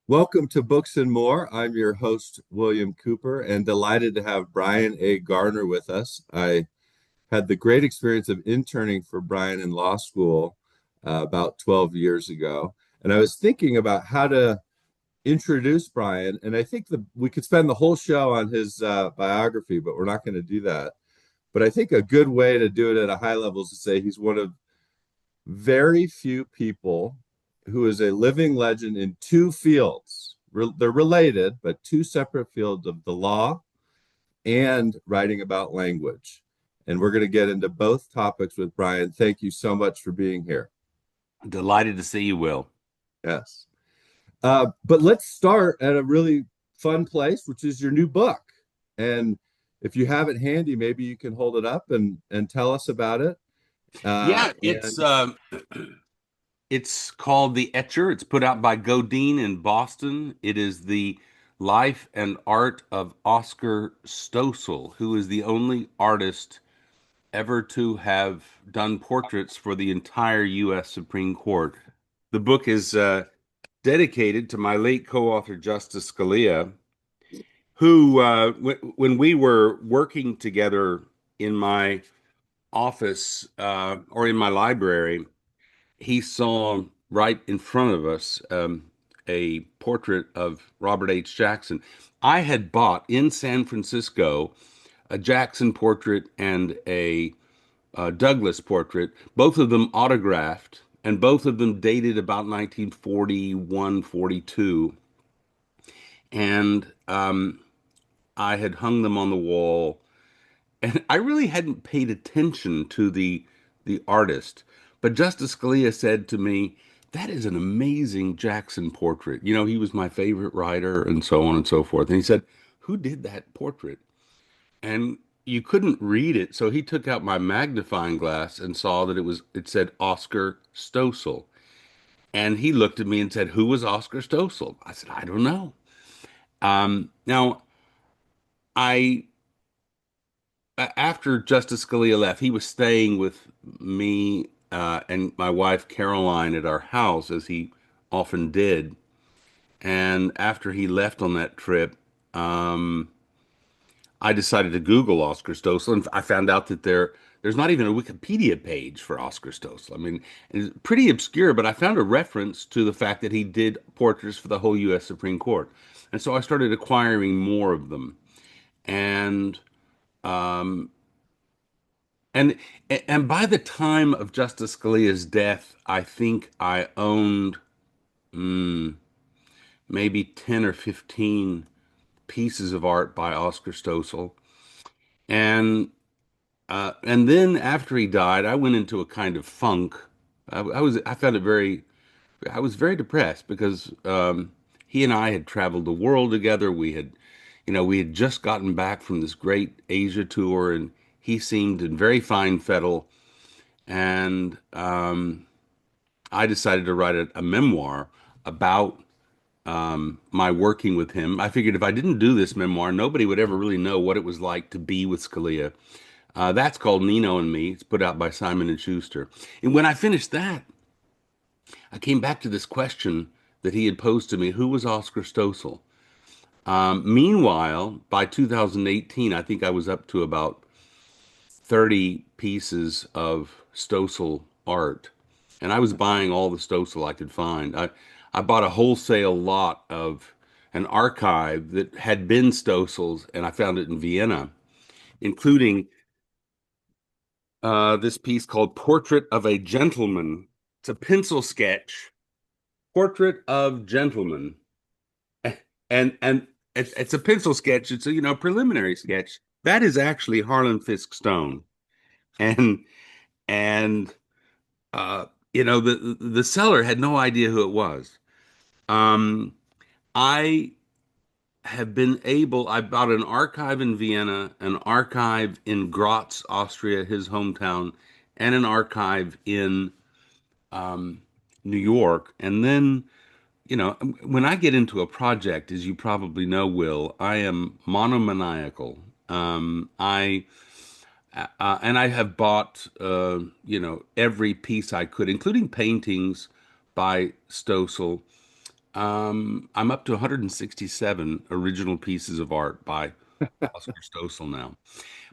Welcome to Books and More. I'm your host, William Cooper, and delighted to have Bryan A. Garner with us. I had the great experience of interning for Bryan in law school about 12 years ago. And I was thinking about how to introduce Bryan, and I think we could spend the whole show on his biography, but we're not going to do that. But I think a good way to do it at a high level is to say he's one of very few people who is a living legend in two fields. They're related, but two separate fields of the law and writing about language. And we're going to get into both topics with Bryan. Thank you so much for being here. Delighted to see you, Will. Yes. But let's start at a really fun place, which is your new book. And if you have it handy, maybe you can hold it up and tell us about it. Yeah, And it's called The Etcher. It's put out by Godine in Boston. It is the life and art of Oscar Stossel, who is the only artist ever to have done portraits for the entire U.S. Supreme Court. The book is dedicated to my late co-author Justice Scalia, who, when we were working together in my office or in my library, he saw right in front of us a portrait of Robert H. Jackson. I had bought in San Francisco a Jackson portrait and a Douglas portrait, both of them autographed, and both of them dated about 1941, 42. And I had hung them on the wall, and I really hadn't paid attention to the artist. But Justice Scalia said to me, "That is an amazing Jackson portrait. You know, he was my favorite writer," and so on and so forth. And he said, "Who did that portrait?" And you couldn't read it, so he took out my magnifying glass and saw that it said Oscar Stossel. And he looked at me and said, "Who was Oscar Stossel?" I said, "I don't know." Now, I after Justice Scalia left, he was staying with me and my wife Caroline at our house, as he often did. And after he left on that trip, um, I decided to Google Oscar Stossel, and I found out that there's not even a Wikipedia page for Oscar Stossel. I mean, it's pretty obscure, but I found a reference to the fact that he did portraits for the whole U.S. Supreme Court, and so I started acquiring more of them. And um, And and by the time of Justice Scalia's death, I think I owned mm, maybe 10 or 15 pieces of art by Oscar Stossel. And then after he died, I went into a kind of funk. I found it very I was very depressed because he and I had traveled the world together. We had just gotten back from this great Asia tour, and he seemed in very fine fettle. And I decided to write a memoir about my working with him. I figured if I didn't do this memoir, nobody would ever really know what it was like to be with Scalia. That's called Nino and Me. It's put out by Simon and Schuster. And when I finished that, I came back to this question that he had posed to me: Who was Oscar Stossel? Meanwhile, by 2018, I think I was up to about 30 pieces of Stossel art, and I was buying all the Stossel I could find. I bought a wholesale lot of an archive that had been Stossel's, and I found it in Vienna, including this piece called Portrait of a Gentleman. It's a pencil sketch, Portrait of Gentleman, and it's a pencil sketch. It's a preliminary sketch. That is actually Harlan Fiske Stone, and and uh, the seller had no idea who it was. Um, I I bought an archive in Vienna, an archive in Graz, Austria, his hometown, and an archive in um, New York. And then, when I get into a project, as you probably know, Will, I am monomaniacal. And I have bought, every piece I could, including paintings by Stossel. I'm up to 167 original pieces of art by Oscar Stossel now.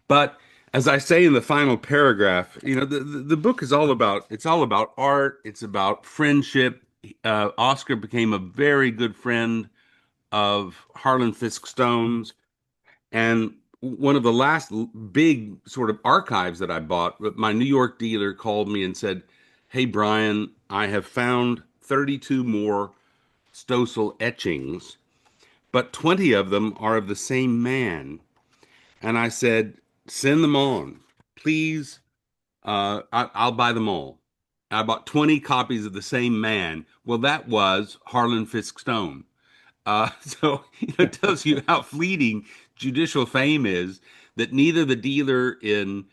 But as I say in the final paragraph, the book is all about art. It's about friendship. Oscar became a very good friend of Harlan Fiske Stone's, and one of the last big sort of archives that I bought, my New York dealer called me and said, "Hey Bryan, I have found 32 more Stossel etchings, but 20 of them are of the same man." And I said, "Send them on, please. I'll buy them all." I bought 20 copies of the same man. Well, that was Harlan Fiske Stone. So it tells you how fleeting judicial fame is, that neither the dealer in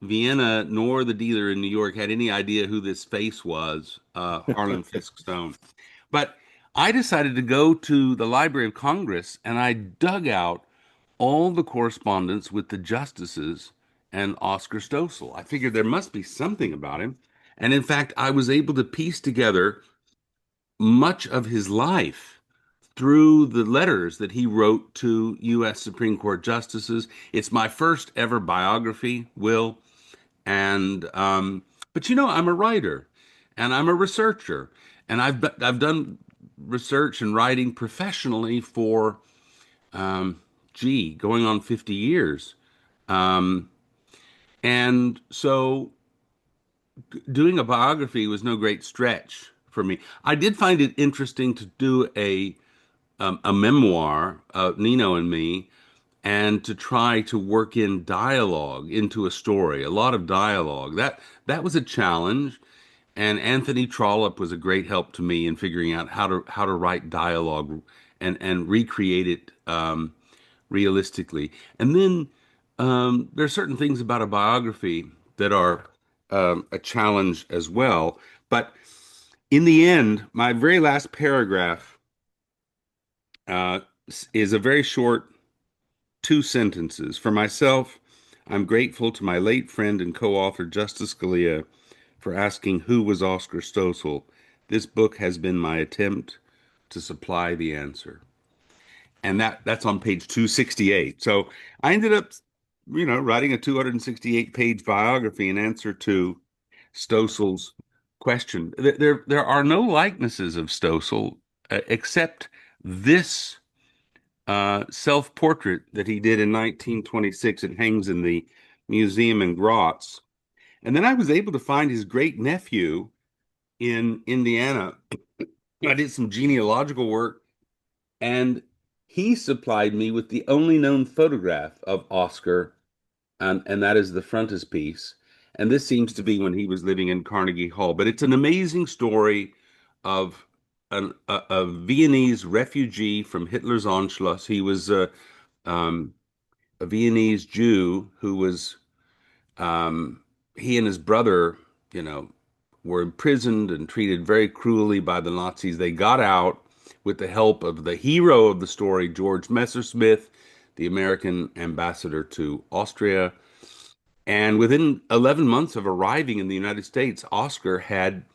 Vienna nor the dealer in New York had any idea who this face was, Harlan Fiske Stone. But I decided to go to the Library of Congress and I dug out all the correspondence with the justices and Oscar Stossel. I figured there must be something about him. And in fact, I was able to piece together much of his life through the letters that he wrote to U.S. Supreme Court justices. It's my first ever biography, Will. And but I'm a writer and I'm a researcher, and I've done research and writing professionally for going on 50 years. Um, and so doing a biography was no great stretch for me. I did find it interesting to do a memoir of Nino and me, and to try to work in dialogue into a story, a lot of dialogue. That was a challenge, and Anthony Trollope was a great help to me in figuring out how to write dialogue and recreate it realistically. And then there are certain things about a biography that are a challenge as well. But in the end, my very last paragraph uh, is a very short two sentences. For myself, I'm grateful to my late friend and co-author Justice Scalia for asking who was Oscar Stossel. This book has been my attempt to supply the answer. And that's on page 268. So I ended up, writing a 268 page biography in answer to Stossel's question. There are no likenesses of Stossel except this self-portrait that he did in 1926. It hangs in the museum in Graz. And then I was able to find his great nephew in Indiana. I did some genealogical work, and he supplied me with the only known photograph of Oscar, and that is the frontispiece. And this seems to be when he was living in Carnegie Hall. But it's an amazing story of a Viennese refugee from Hitler's Anschluss. He was um, a Viennese Jew who was he and his brother, you know, were imprisoned and treated very cruelly by the Nazis. They got out with the help of the hero of the story, George Messersmith, the American ambassador to Austria. And within 11 months of arriving in the United States, Oscar had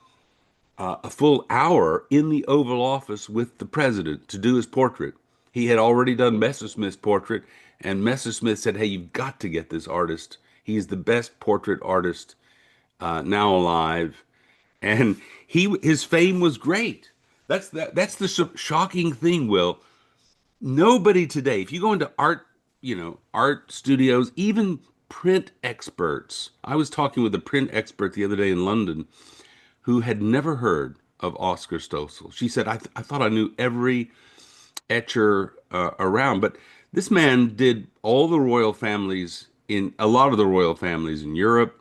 a full hour in the Oval Office with the president to do his portrait. He had already done Messersmith's portrait, and Messersmith said, "Hey, you've got to get this artist. He's the best portrait artist now alive." And his fame was great. That's the shocking thing, Will. Nobody today, if you go into art studios, even print experts. I was talking with a print expert the other day in London who had never heard of Oscar Stossel. She said, I thought I knew every etcher around, but this man did all the royal families in a lot of the royal families in Europe.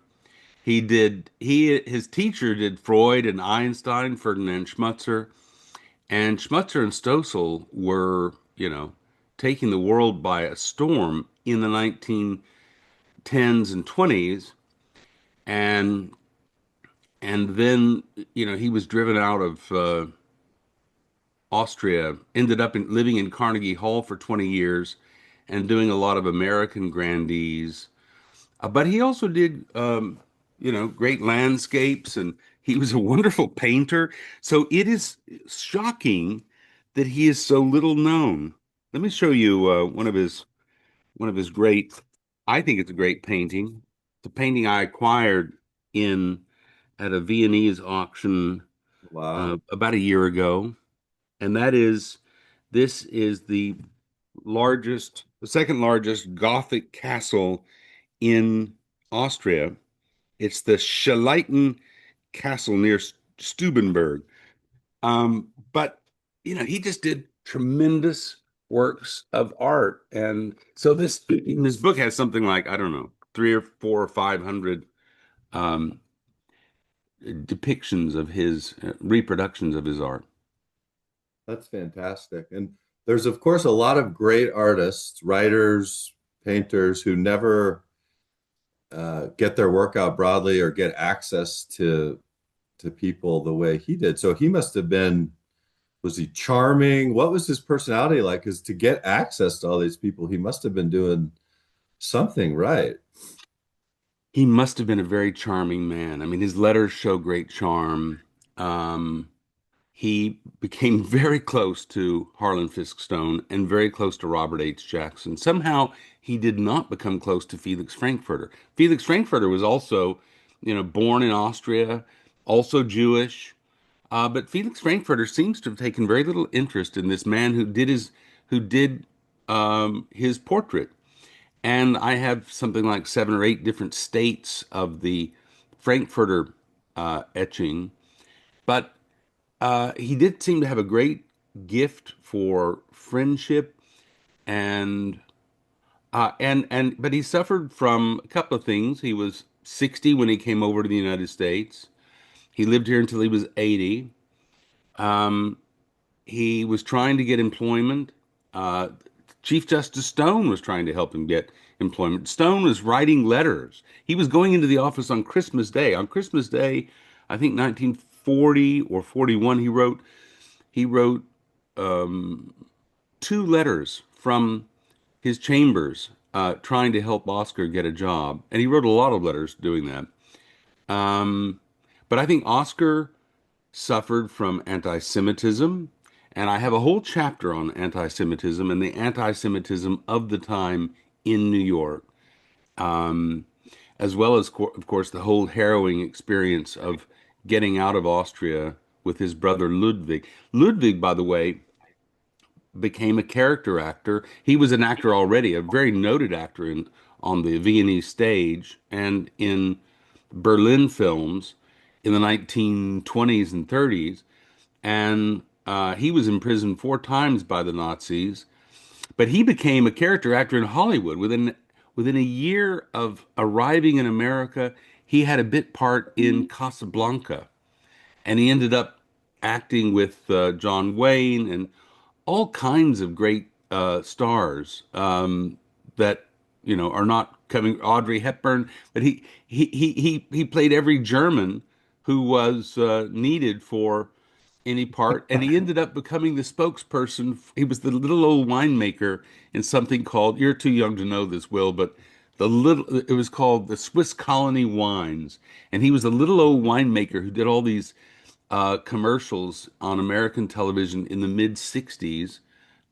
His teacher did Freud and Einstein, Ferdinand Schmutzer, and Schmutzer and Stossel were, taking the world by a storm in the 1910s and 20s, and then he was driven out of Austria, ended up living in Carnegie Hall for 20 years and doing a lot of American grandees. But he also did, great landscapes, and He was a wonderful painter. So it is shocking that he is so little known. Let me show you one of his great. I think it's a great painting. It's a painting I acquired in at a Viennese auction Wow. about a year ago, and this is the second largest Gothic castle in Austria. It's the Schleiten Castle near Stubenberg. But he just did tremendous works of art, and so this book has something like I don't know, three or four or 500 um, depictions of his reproductions of his art. That's fantastic. And there's, of course, a lot of great artists, writers, painters who never get their work out broadly or get access to people the way he did. So he must have been, was he charming? What was his personality like? Because to get access to all these people, he must have been doing something right. He must have been a very charming man. I mean, his letters show great charm. Um, he became very close to Harlan Fiske Stone and very close to Robert H. Jackson. Somehow he did not become close to Felix Frankfurter. Felix Frankfurter was also, born in Austria, also Jewish. But Felix Frankfurter seems to have taken very little interest in this man who did his portrait. And I have something like 7 or 8 different states of the Frankfurter etching. But he did seem to have a great gift for friendship and but he suffered from a couple of things. He was 60 when he came over to the United States. He lived here until he was 80. Um, he was trying to get employment. Uh, Chief Justice Stone was trying to help him get employment. Stone was writing letters. He was going into the office on Christmas Day. On Christmas Day, I think 1940 or 41, he wrote 2 letters from his chambers trying to help Oscar get a job. And he wrote a lot of letters doing that. Um, but I think Oscar suffered from anti-Semitism. And I have a whole chapter on anti-Semitism and the anti-Semitism of the time in New York, um, as well as, of course, the whole harrowing experience of getting out of Austria with his brother Ludwig. Ludwig, by the way, became a character actor. He was an actor already, a very noted actor on the Viennese stage and in Berlin films in the 1920s and 30s. And he was imprisoned 4 times by the Nazis. But he became a character actor in Hollywood. Within a year of arriving in America, he had a bit part in Casablanca, and he ended up acting with John Wayne and all kinds of great stars that are not coming. Audrey Hepburn, but he played every German who was needed for any part, and he ended up becoming the spokesperson. He was the little old winemaker in something called, you're too young to know this, Will, but it was called the Swiss Colony Wines, and he was a little old winemaker who did all these commercials on American television in the mid '60s.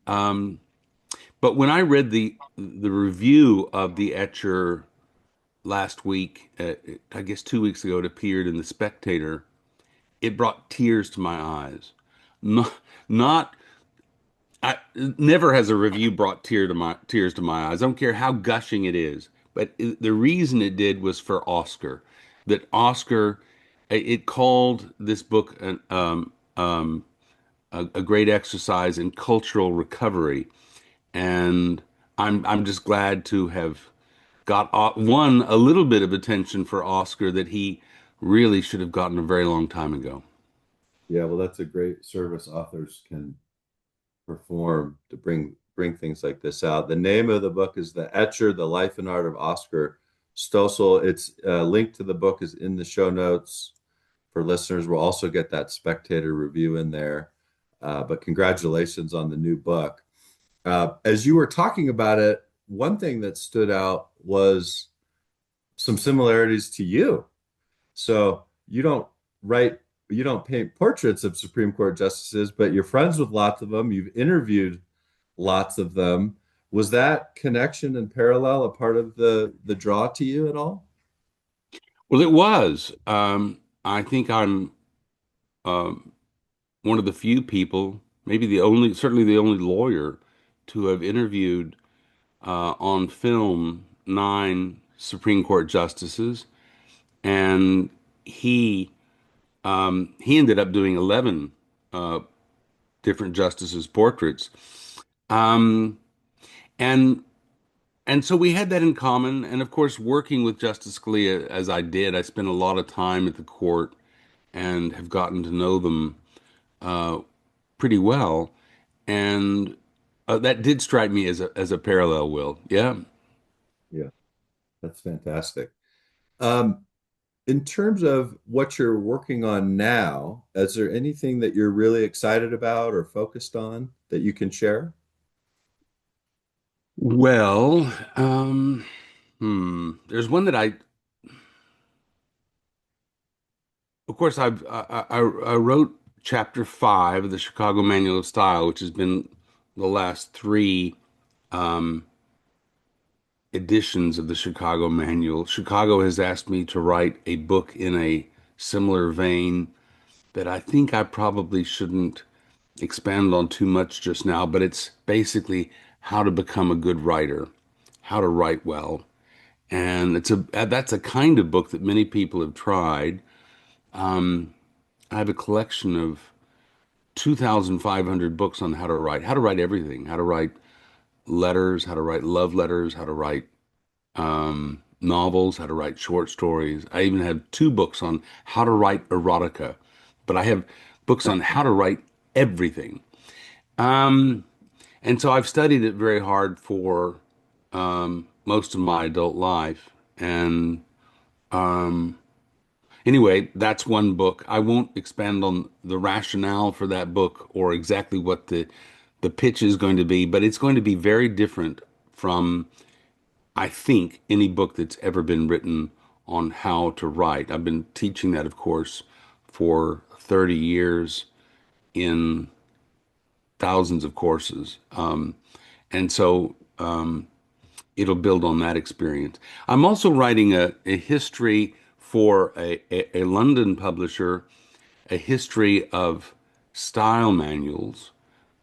Um, but when I read the review of the Etcher last week, I guess 2 weeks ago, it appeared in the Spectator. It brought tears to my eyes. Not, not never has a review brought tears to my eyes. I don't care how gushing it is, but the reason it did was for Oscar. That Oscar, it called this book a great exercise in cultural recovery, and I'm just glad to have got one a little bit of attention for Oscar that he really should have gotten a very long time ago. Yeah, well, that's a great service authors can perform to bring things like this out. The name of the book is The Etcher, The Life and Art of Oscar Stossel. It's linked to the book is in the show notes for listeners. We'll also get that spectator review in there. But congratulations on the new book. As you were talking about it, one thing that stood out was some similarities to you. So you don't write, you don't paint portraits of Supreme Court justices, but you're friends with lots of them. You've interviewed lots of them. Was that connection and parallel a part of the draw to you at all? Well, it was. I think I'm um, one of the few people, maybe the only, certainly the only lawyer to have interviewed on film 9 Supreme Court justices, and he he ended up doing 11 uh, different justices' portraits, um, and so we had that in common. And of course, working with Justice Scalia as I did, I spent a lot of time at the court and have gotten to know them uh, pretty well. And that did strike me as a parallel, Will. Yeah. Yeah, that's fantastic. Um, in terms of what you're working on now, is there anything that you're really excited about or focused on that you can share? Well, there's one that of course, I wrote chapter 5 of the Chicago Manual of Style, which has been the last three um, editions of the Chicago Manual. Chicago has asked me to write a book in a similar vein that I think I probably shouldn't expand on too much just now, but it's basically how to become a good writer, how to write well. And that's a kind of book that many people have tried. I have a collection of 2,500 books on how to write everything, how to write letters, how to write love letters, how to write novels, how to write short stories. I even have 2 books on how to write erotica, but I have books on how to write everything. Um, and so I've studied it very hard for most of my adult life. And anyway, that's one book. I won't expand on the rationale for that book or exactly what the pitch is going to be, but it's going to be very different from, I think, any book that's ever been written on how to write. I've been teaching that, of course, for 30 years in thousands of courses. And so it'll build on that experience. I'm also writing a history for a London publisher, a history of style manuals.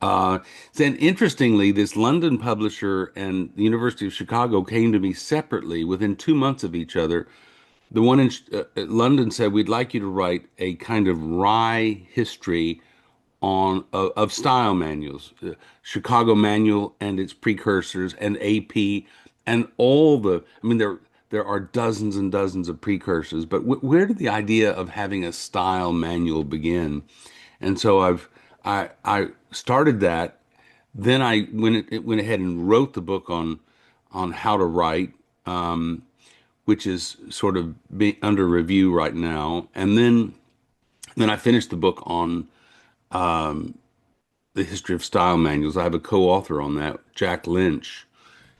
Then, interestingly, this London publisher and the University of Chicago came to me separately within 2 months of each other. The one in London said, "We'd like you to write a kind of wry history of style manuals, Chicago Manual and its precursors, and AP, and all the. I mean, there are dozens and dozens of precursors, but where did the idea of having a style manual begin?" And so I started that. Then I went ahead and wrote the book on how to write, which is sort of under review right now. And then I finished the book on the history of style manuals. I have a co-author on that, Jack Lynch.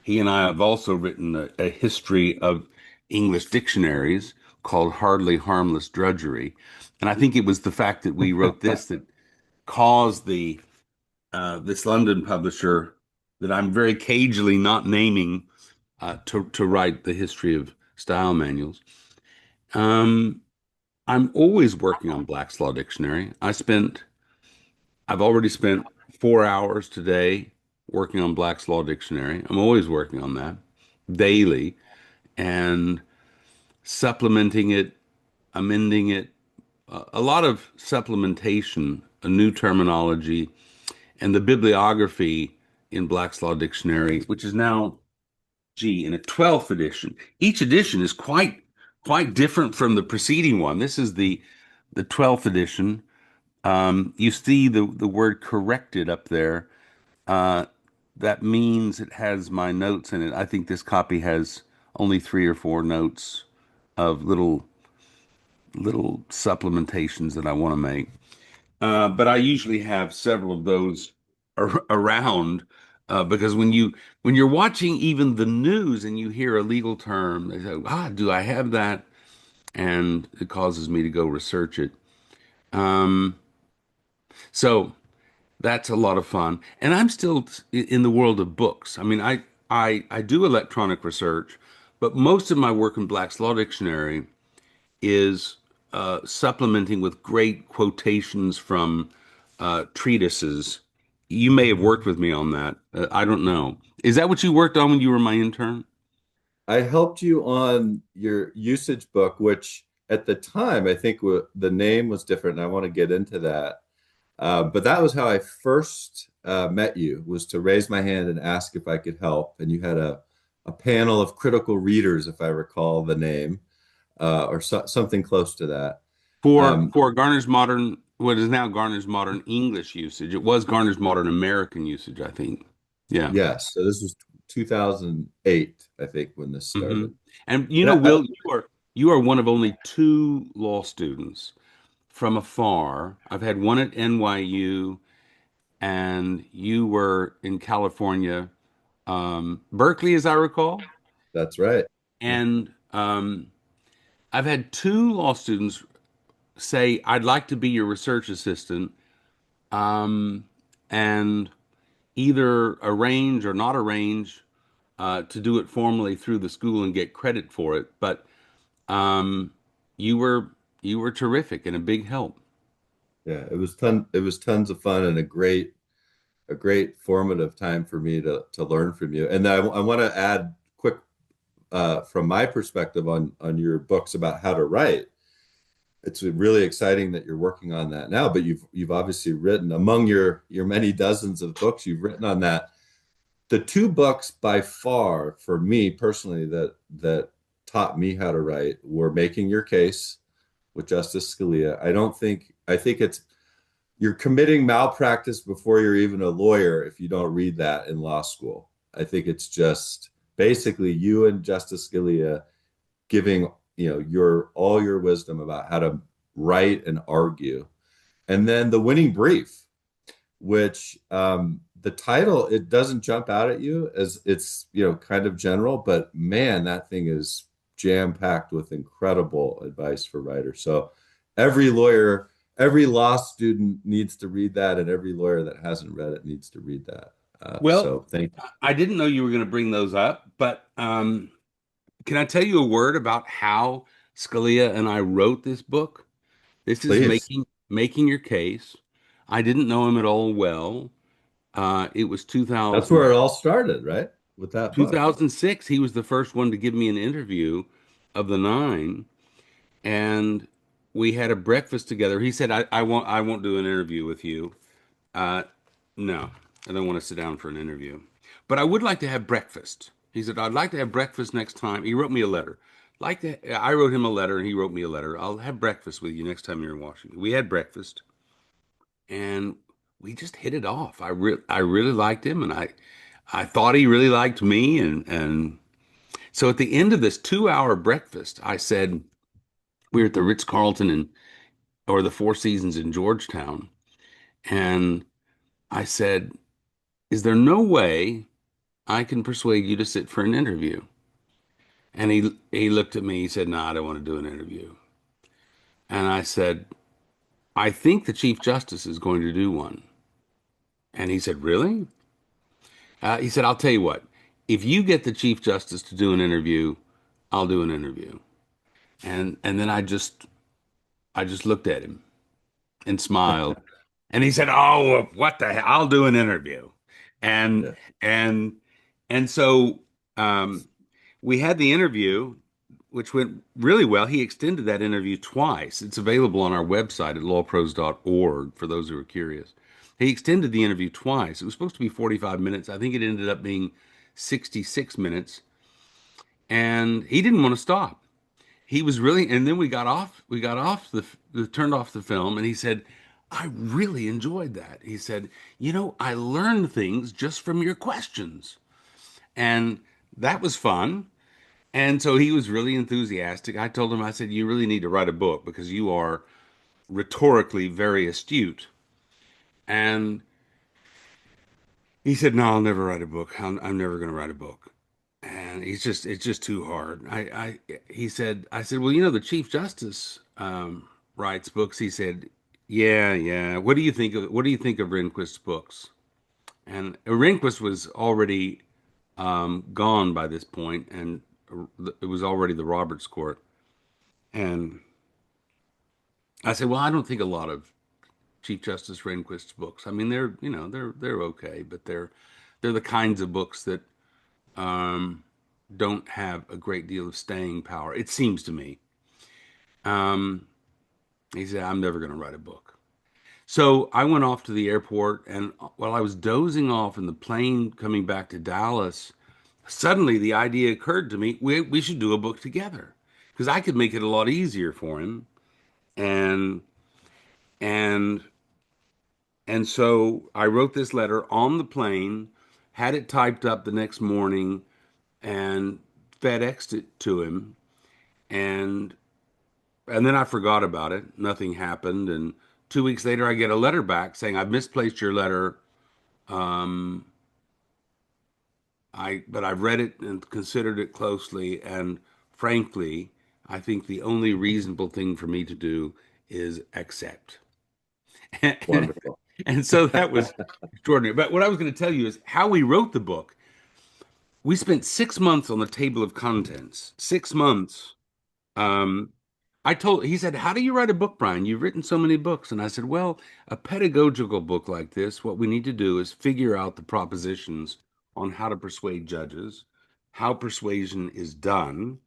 He and I have also written a history of English dictionaries called Hardly Harmless Drudgery. And I think it was the fact that we wrote this that caused the this London publisher that I'm very cagily not naming to write the history of style manuals. Um, I'm always working on Black's Law Dictionary. I've already spent 4 hours today working on Black's Law Dictionary. I'm always working on that daily and supplementing it, amending it, a lot of supplementation, a new terminology, and the bibliography in Black's Law Dictionary, which is now, in a 12th edition. Each edition is quite different from the preceding one. This is the 12th edition. You see the word corrected up there. Uh, that means it has my notes in it. I think this copy has only 3 or 4 notes of little supplementations that I want to make. But I usually have several of those around because when you're watching even the news and you hear a legal term, they say, "Ah, do I have that?" And it causes me to go research it. Um, so that's a lot of fun. And I'm still in the world of books. I mean, I do electronic research, but most of my work in Black's Law Dictionary is supplementing with great quotations from treatises. You may have worked with me on that. I don't know. Is that what you worked on when you were my intern? I helped you on your usage book, which at the time I think the name was different, and I want to get into that. But that was how I first met you, was to raise my hand and ask if I could help. And you had a panel of critical readers, if I recall the name, or something close to that. Um, For Garner's modern, what is now Garner's modern English usage. It was Garner's modern American usage, I think. Yeah. yes, so this was 2008, I think, when this Hmm. started. And you And know, Will, you are one of only two law students from afar. I've had one at NYU, and you were in California, Berkeley, as I recall. that's right. Yeah, And I've had two law students say, "I'd like to be your research assistant," um, and either arrange or not arrange to do it formally through the school and get credit for it. But um, you were you were terrific and a big help. yeah, it was tons of fun and a great formative time for me to learn from you. And I want to add quick from my perspective on your books about how to write. It's really exciting that you're working on that now, but you've obviously written among your many dozens of books you've written on that. The two books by far for me personally that taught me how to write were Making Your Case with Justice Scalia. I think it's you're committing malpractice before you're even a lawyer if you don't read that in law school. I think it's just basically you and Justice Scalia giving, your all your wisdom about how to write and argue. And then The Winning Brief, which the title, it doesn't jump out at you as it's, kind of general, but man, that thing is jam-packed with incredible advice for writers. So every lawyer, every law student needs to read that, and every lawyer that hasn't read it needs to read that. Well, So thank you. I didn't know you were going to bring those up, but can I tell you a word about how Scalia and I wrote this book? This is Please. making your case. I didn't know him at all well. It was That's 2000, where it all started, right? With that book. 2006. He was the first one to give me an interview of the nine, and we had a breakfast together. He said, I won't do an interview with you. Uh, no, I don't want to sit down for an interview, but I would like to have breakfast. He said, I'd like to have breakfast next time. He wrote me a letter. I wrote him a letter and he wrote me a letter. I'll have breakfast with you next time you're in Washington. We had breakfast and we just hit it off. I really liked him, and I thought he really liked me, and so at the end of this 2 hour breakfast, I said, we were at the Ritz-Carlton or the Four Seasons in Georgetown, and I said, is there no way I can persuade you to sit for an interview? And he looked at me. He said, "No, I don't want to do an interview." And I said, "I think the Chief Justice is going to do one." And he said, "Really?" He said, "I'll tell you what. If you get the Chief Justice to do an interview, I'll do an interview." And then I just looked at him and smiled. And he said, "Oh, what the hell? I'll do an interview." And Yeah. and and so we had the interview, which went really well. He extended that interview twice. It's available on our website at lawpros.org for those who are curious. He extended the interview twice. It was supposed to be 45 minutes. I think it ended up being 66 minutes. And he didn't want to stop. He was really, and then we got off turned off the film, and he said, I really enjoyed that. He said, I learned things just from your questions. And that was fun. And so he was really enthusiastic. I told him, I said, you really need to write a book because you are rhetorically very astute. And he said, no, I'll never write a book. I'm never going to write a book. And it's just too hard. He said, I said, well, the Chief Justice writes books. He said, Yeah, yeah. What do you think of Rehnquist's books? And Rehnquist was already gone by this point, and it was already the Roberts Court. And I said, well, I don't think a lot of Chief Justice Rehnquist's books. I mean, they're okay, but they're the kinds of books that um, don't have a great deal of staying power. It seems to me. Um, he said, I'm never going to write a book. So I went off to the airport, and while I was dozing off in the plane coming back to Dallas, suddenly the idea occurred to me, we should do a book together because I could make it a lot easier for him. And and and so I wrote this letter on the plane, had it typed up the next morning, and FedExed it to him. And and then I forgot about it. Nothing happened. And 2 weeks later, I get a letter back saying, I've misplaced your letter. Um, but I've read it and considered it closely, and frankly, I think the only reasonable thing for me to do is accept. and, Wonderful. and so that was extraordinary. But what I was going to tell you is how we wrote the book. We spent 6 months on the table of contents. 6 months. Um, he said, how do you write a book, Bryan? You've written so many books. And I said, well, a pedagogical book like this, what we need to do is figure out the propositions on how to persuade judges, how persuasion is done.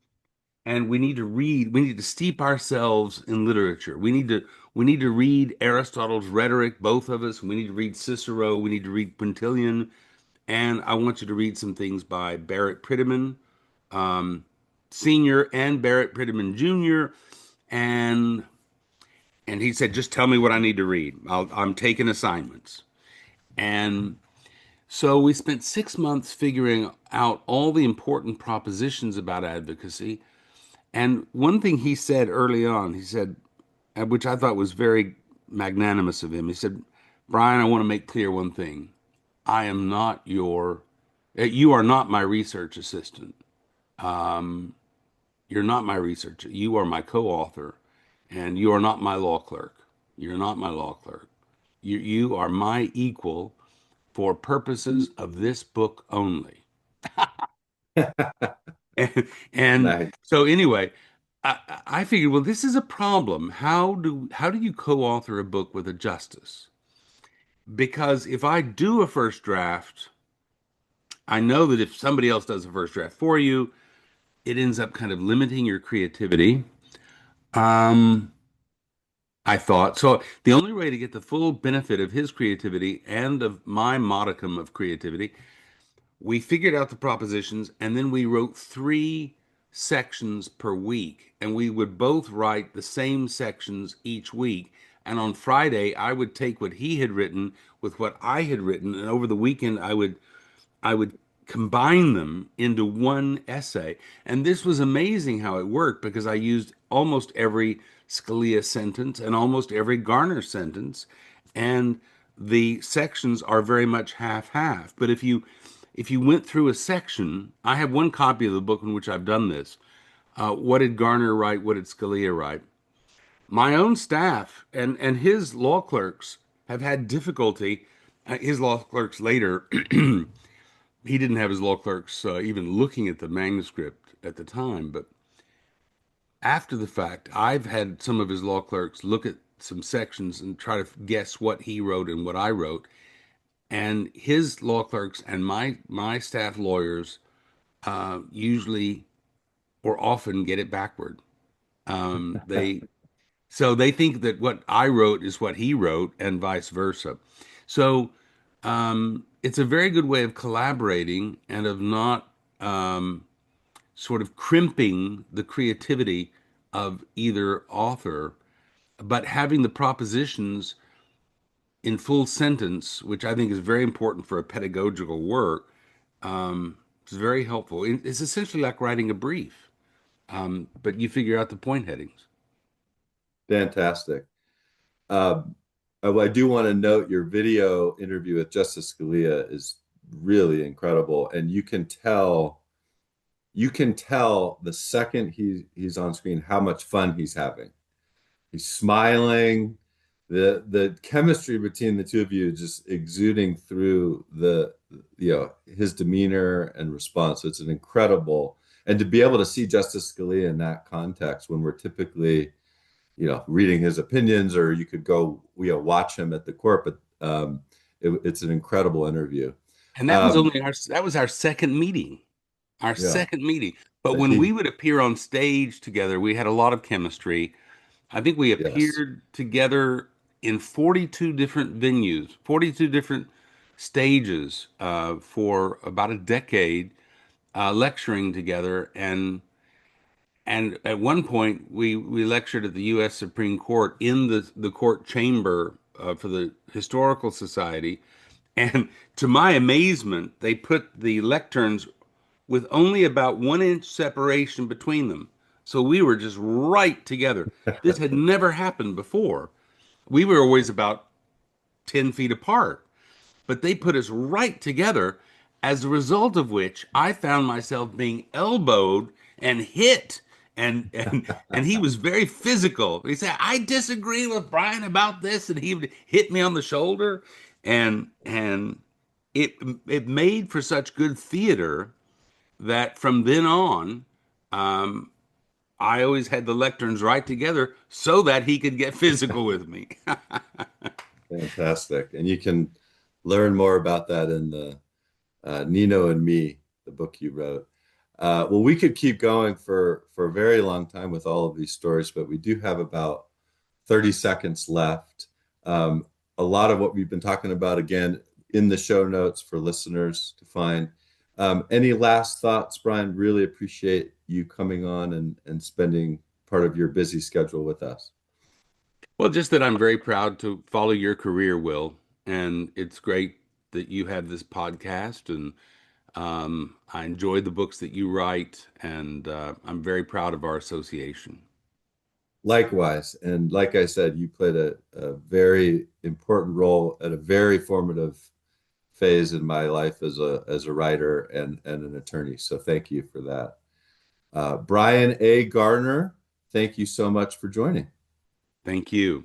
And we need to steep ourselves in literature. We need to read Aristotle's rhetoric, both of us. We need to read Cicero. We need to read Quintilian. And I want you to read some things by Barrett Prettyman, um, Sr. and Barrett Prettyman Jr. And he said, just tell me what I need to read. I'm taking assignments. And so we spent 6 months figuring out all the important propositions about advocacy. And one thing he said early on, he said, which I thought was very magnanimous of him, he said, Bryan, I want to make clear one thing. I am not you are not my research assistant. Um, you're not my researcher. You are my co-author, and you are not my law clerk. You're not my law clerk. You are my equal for purposes of this book only. And Nice. so anyway, I figured, well, this is a problem. How do you co-author a book with a justice? Because if I do a first draft, I know that if somebody else does a first draft for you, it ends up kind of limiting your creativity. Um, I thought so. The only way to get the full benefit of his creativity and of my modicum of creativity, we figured out the propositions and then we wrote 3 sections per week. And we would both write the same sections each week. And on Friday, I would take what he had written with what I had written. And over the weekend, I would combine them into one essay. And this was amazing how it worked because I used almost every Scalia sentence and almost every Garner sentence. And the sections are very much half half. But if you went through a section, I have one copy of the book in which I've done this. What did Garner write? What did Scalia write? My own staff and his law clerks have had difficulty. His law clerks later he didn't have his law clerks even looking at the manuscript at the time, but after the fact, I've had some of his law clerks look at some sections and try to guess what he wrote and what I wrote. And his law clerks and my staff lawyers usually or often get it backward. They think that what I wrote is what he wrote, and vice versa. So it's a very good way of collaborating and of not sort of crimping the creativity of either author, but having the propositions in full sentence, which I think is very important for a pedagogical work. It's very helpful. It's essentially like writing a brief, but you figure out the point headings. Fantastic. I do want to note your video interview with Justice Scalia is really incredible, and you can tell the second he's on screen how much fun he's having. He's smiling. the chemistry between the two of you just exuding through his demeanor and response. It's an incredible, and to be able to see Justice Scalia in that context when we're typically reading his opinions, or you could go watch him at the court, but it's an incredible interview. And Um, that was our second meeting. Our yeah, second meeting. But but when he we would appear on stage together, we had a lot of chemistry. I think we yes. appeared together in 42 different venues, 42 different stages for about a decade, lecturing together. And at one point, we lectured at the U.S. Supreme Court in the court chamber for the Historical Society. And to my amazement, they put the lecterns with only about 1 inch separation between them. So we were just right together. This had never happened before. We were always about 10 feet apart, but they put us right together, as a result of which I found myself being elbowed and hit. And he was very physical. He said, "I disagree with Bryan about this," and he would hit me on the shoulder, and it it made for such good theater that from then on, um, I always had the lecterns right together so that he could get physical with me. Fantastic. And you can learn more about that in the Nino and Me, the book you wrote. Well, we could keep going for a very long time with all of these stories, but we do have about 30 seconds left. A lot of what we've been talking about, again, in the show notes for listeners to find. Any last thoughts, Bryan? Really appreciate you coming on and spending part of your busy schedule with us. Well, just that I'm very proud to follow your career, Will. And it's great that you have this podcast. And I enjoy the books that you write. And I'm very proud of our association. Likewise, and like I said, you played a very important role at a very formative phase in my life as a writer and an attorney. So thank you for that. Bryan A. Garner, thank you so much for joining. Thank you.